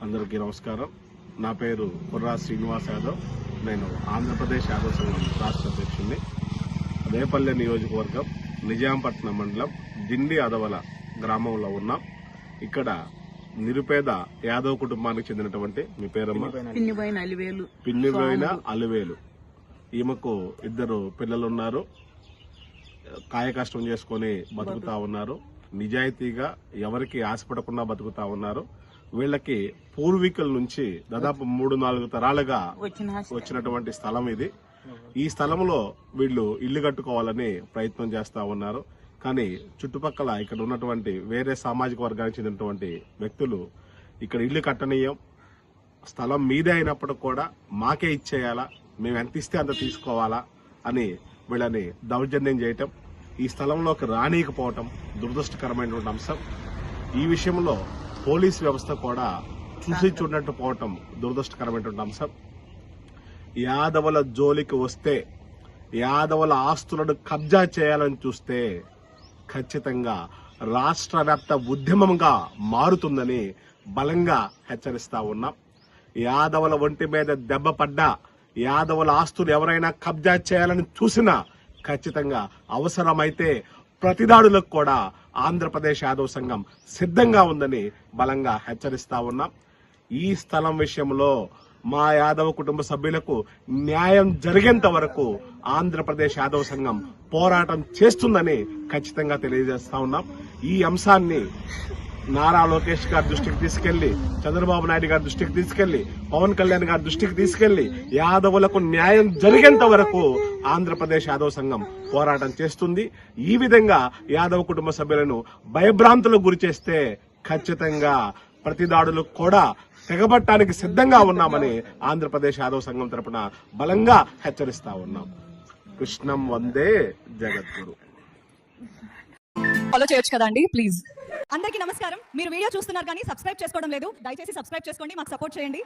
అందరికీ నమస్కారం. నా పేరు కుర్రా శ్రీనివాస్ యాదవ్. నేను ఆంధ్రప్రదేశ్ యాదవ్ సంఘం రాష్ట్ర అధ్యక్షుడిని. రేపల్లె నియోజకవర్గం నిజాంపట్నం మండలం దిండి అదవల గ్రామంలో ఉన్నాం. ఇక్కడ నిరుపేద యాదవ్ కుటుంబానికి చెందినటువంటి మీ పేరమ్మ పిన్నిబోయిన అలివేలు. ఈమెకు 2 పిల్లలున్నారు. కాయకష్టం చేసుకుని బతుకుతా ఉన్నారు. నిజాయితీగా ఎవరికి ఆశపడకుండా బతుకుతా ఉన్నారు. వీళ్ళకి పూర్వీకుల నుంచి దాదాపు 3-4 తరాలుగా వచ్చినటువంటి స్థలం ఇది. ఈ స్థలంలో వీళ్ళు ఇల్లు కట్టుకోవాలని ప్రయత్నం చేస్తా ఉన్నారు. కానీ చుట్టుపక్కల ఇక్కడ ఉన్నటువంటి వేరే సామాజిక వర్గానికి చెందినటువంటి వ్యక్తులు ఇక్కడ ఇల్లు కట్టనీయం, స్థలం మీదే అయినప్పుడు కూడా మాకే ఇచ్చేయాలా, మేము ఎంత ఇస్తే అంత తీసుకోవాలా అని వీళ్ళని దౌర్జన్యం చేయటం, ఈ స్థలంలోకి రానీయకపోవటం దురదృష్టకరమైనటువంటి అంశం. ఈ విషయంలో పోలీస్ వ్యవస్థ కూడా చూసి చూడనట్టు పోవటం దురదృష్టకరమైనటువంటి అంశం. యాదవుల జోలికి వస్తే, యాదవుల ఆస్తులను కబ్జా చేయాలని చూస్తే ఖచ్చితంగా రాష్ట్ర వ్యాప్త ఉద్యమంగా మారుతుందని బలంగా హెచ్చరిస్తా ఉన్నాం. యాదవుల ఒంటి మీద దెబ్బ పడ్డా, యాదవుల ఆస్తులు ఎవరైనా కబ్జా చేయాలని చూసినా ఖచ్చితంగా అవసరమైతే ప్రతిదాడులకు కూడా ఆంధ్రప్రదేశ్ యాదవ్ సంఘం సిద్ధంగా ఉందని బలంగా హెచ్చరిస్తా ఉన్నాం. ఈ స్థలం విషయంలో మా యాదవ కుటుంబ సభ్యులకు న్యాయం జరిగేంత వరకు ఆంధ్రప్రదేశ్ యాదవ్ సంఘం పోరాటం చేస్తుందని ఖచ్చితంగా తెలియజేస్తా ఉన్నాం. ఈ అంశాన్ని నారా లోకేష్ గారి దృష్టికి తీసుకెళ్లి, చంద్రబాబు నాయుడు గారి దృష్టికి తీసుకెళ్లి, పవన్ కళ్యాణ్ గారి దృష్టికి తీసుకెళ్లి యాదవులకు న్యాయం జరిగేంత వరకు ఆంధ్రప్రదేశ్ యాదవ్ సంఘం పోరాటం చేస్తుంది. ఈ విధంగా యాదవ కుటుంబ సభ్యులను భయభ్రాంతులకు గురి చేస్తే ఖచ్చితంగా ప్రతిదాడులకు కూడా తెగబట్టడానికి సిద్ధంగా ఉన్నామని ఆంధ్రప్రదేశ్ యాదవ్ సంఘం తరపున బలంగా హెచ్చరిస్తా ఉన్నాం. కృష్ణం వందే జగద్గురు. ఫాలో చేయొచ్చు కదండి ప్లీజ్. అందరికీ నమస్కారం. మీరు వీడియో చూస్తున్నారు కానీ సబ్స్క్రైబ్ చేసుకోవడం లేదు. దయచేసి సబ్స్క్రైబ్ చేసుకోండి, మాకు సపోర్ట్ చేయండి.